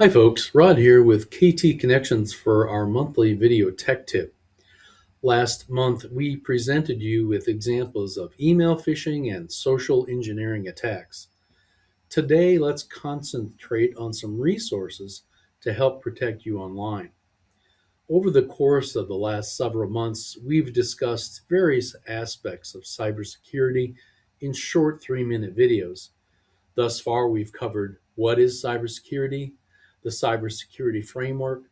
Hi folks, Rod here with KT Connections for our monthly video tech tip. Last month we presented you with examples of email phishing and social engineering attacks. Today let's concentrate on some resources to help protect you online. Over the course of the last several months, we've discussed various aspects of cybersecurity in short 3-minute videos. Thus far, we've covered what is cybersecurity, the cybersecurity framework,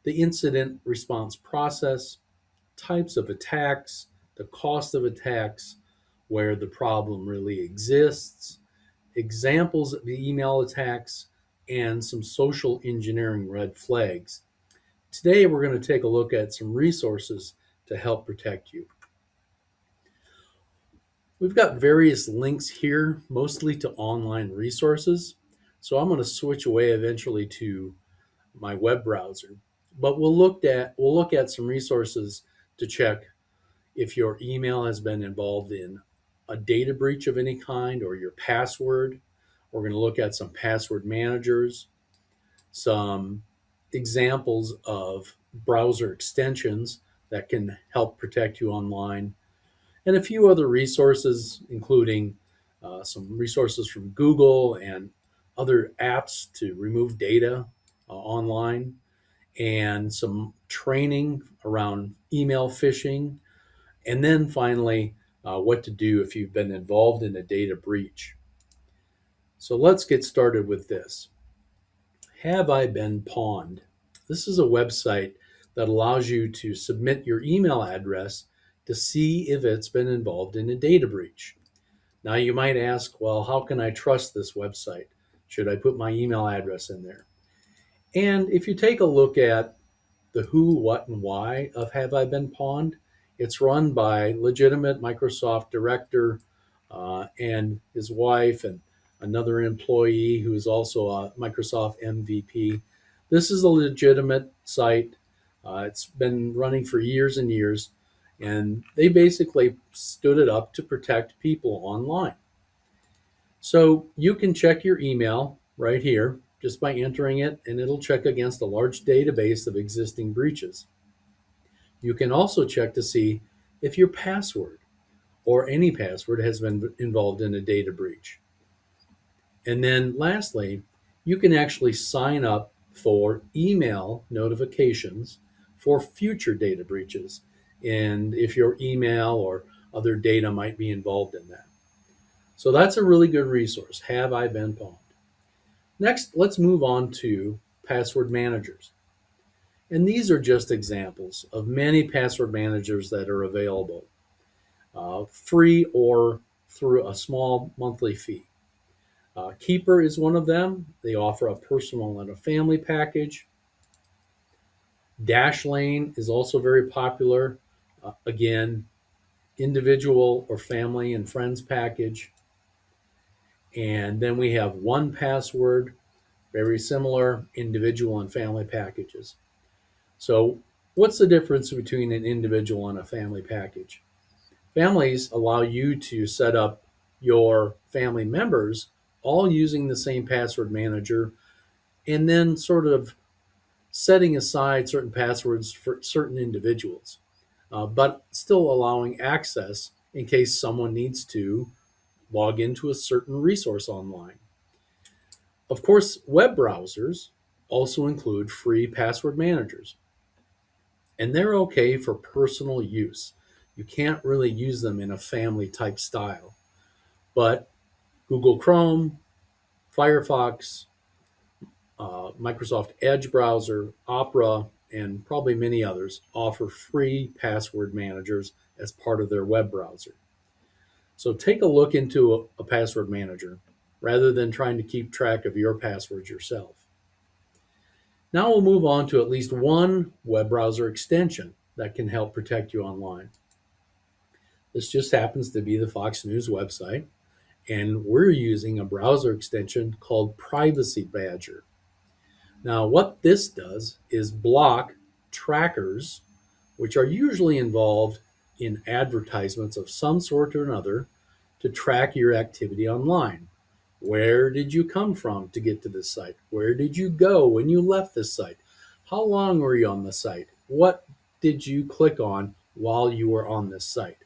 the incident response process, types of attacks, the cost of attacks, where the problem really exists, examples of the email attacks, and some social engineering red flags. Today, we're going to take a look at some resources to help protect you. We've got various links here, mostly to online resources. So I'm going to switch away eventually to my web browser. But we'll look at some resources to check if your email has been involved in a data breach of any kind or your password. We're going to look at some password managers, some examples of browser extensions that can help protect you online, and a few other resources, including some resources from Google and other apps to remove data online, and some training around email phishing, and then finally, what to do if you've been involved in a data breach. So let's get started with this. Have I been pawned? This is a website that allows you to submit your email address to see if it's been involved in a data breach. Now, you might ask, well, how can I trust this website? Should I put my email address in there? And if you take a look at the who, what, and why of Have I Been Pawned, it's run by legitimate Microsoft director and his wife and another employee who is also a Microsoft MVP. This is a legitimate site. It's been running for years and years, and they basically stood it up to protect people online. So you can check your email right here just by entering it, and it'll check against a large database of existing breaches. You can also check to see if your password or any password has been involved in a data breach. And then lastly, you can actually sign up for email notifications for future data breaches, and if your email or other data might be involved in that. So that's a really good resource. Have I been pawned? Next, let's move on to password managers. And these are just examples of many password managers that are available, free or through a small monthly fee. Keeper is one of them. They offer a personal and a family package. Dashlane is also very popular. Again, individual or family and friends package. And then we have 1Password, very similar, individual and family packages. So, what's the difference between an individual and a family package? Families allow you to set up your family members all using the same password manager and then sort of setting aside certain passwords for certain individuals, but still allowing access in case someone needs to log into a certain resource online. Of course, web browsers also include free password managers, and they're okay for personal use. You can't really use them in a family type style, but Google Chrome, Firefox, Microsoft Edge browser, Opera, and probably many others offer free password managers as part of their web browser. So take a look into a password manager rather than trying to keep track of your passwords yourself. Now we'll move on to at least one web browser extension that can help protect you online. This just happens to be the Fox News website, and we're using a browser extension called Privacy Badger. Now, what this does is block trackers, which are usually involved in advertisements of some sort or another to track your activity online. Where did you come from to get to this site? Where did you go when you left this site? How long were you on the site? What did you click on while you were on this site?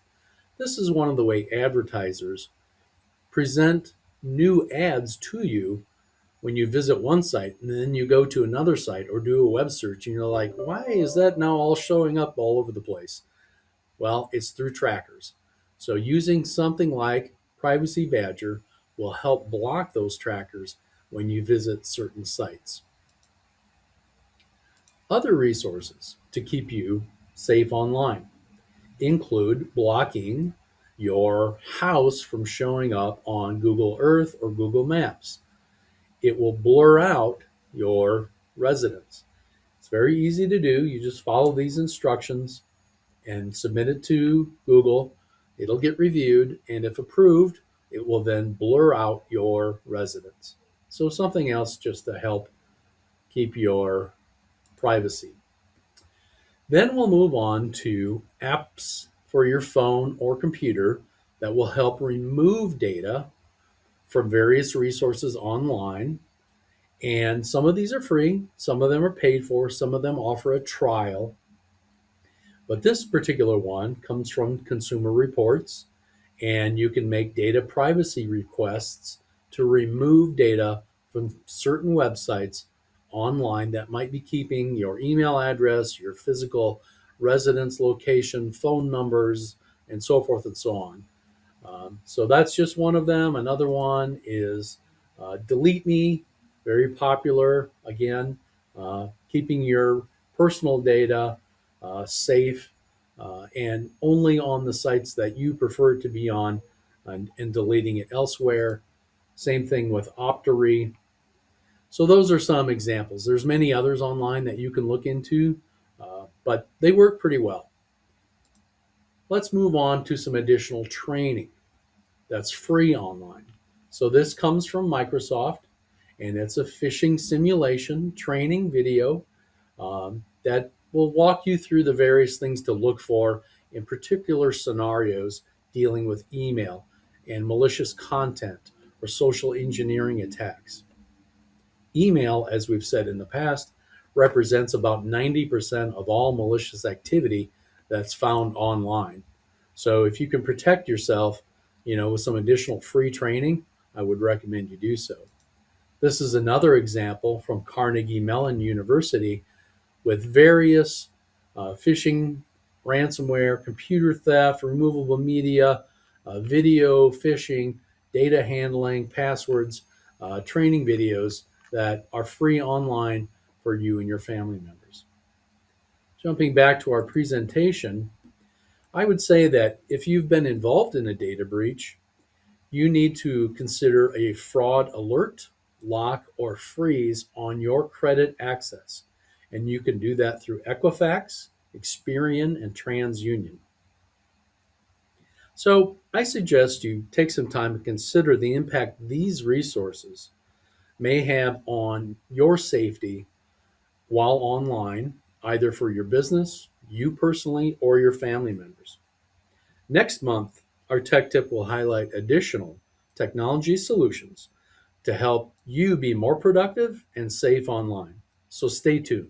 This is one of the way advertisers present new ads to you when you visit one site and then you go to another site or do a web search and you're like, why is that now all showing up all over the place? Well, it's through trackers. So using something like Privacy Badger will help block those trackers when you visit certain sites. Other resources to keep you safe online include blocking your house from showing up on Google Earth or Google Maps. It will blur out your residence. It's very easy to do. You just follow these instructions and submit it to Google. It'll get reviewed, and if approved, it will then blur out your residence. So, something else just to help keep your privacy. Then we'll move on to apps for your phone or computer that will help remove data from various resources online. And some of these are free, some of them are paid for, some of them offer a trial. But this particular one comes from Consumer Reports, and you can make data privacy requests to remove data from certain websites online that might be keeping your email address, your physical residence location, phone numbers, and so forth and so on. So that's just one of them. Another one is Delete Me, very popular. Again, keeping your personal data safe and only on the sites that you prefer to be on and deleting it elsewhere. Same thing with Optory. So those are some examples. There's many others online that you can look into, but they work pretty well. Let's move on to some additional training that's free online. So this comes from Microsoft, and it's a phishing simulation training video that will walk you through the various things to look for in particular scenarios dealing with email and malicious content or social engineering attacks. Email, as we've said in the past, represents about 90% of all malicious activity that's found online. So if you can protect yourself, with some additional free training, I would recommend you do so. This is another example from Carnegie Mellon University with various phishing, ransomware, computer theft, removable media, video phishing, data handling, passwords, training videos that are free online for you and your family members. Jumping back to our presentation, I would say that if you've been involved in a data breach, you need to consider a fraud alert, lock, or freeze on your credit access. And you can do that through Equifax, Experian, and TransUnion. So I suggest you take some time to consider the impact these resources may have on your safety while online, either for your business, you personally, or your family members. Next month, our tech tip will highlight additional technology solutions to help you be more productive and safe online. So stay tuned.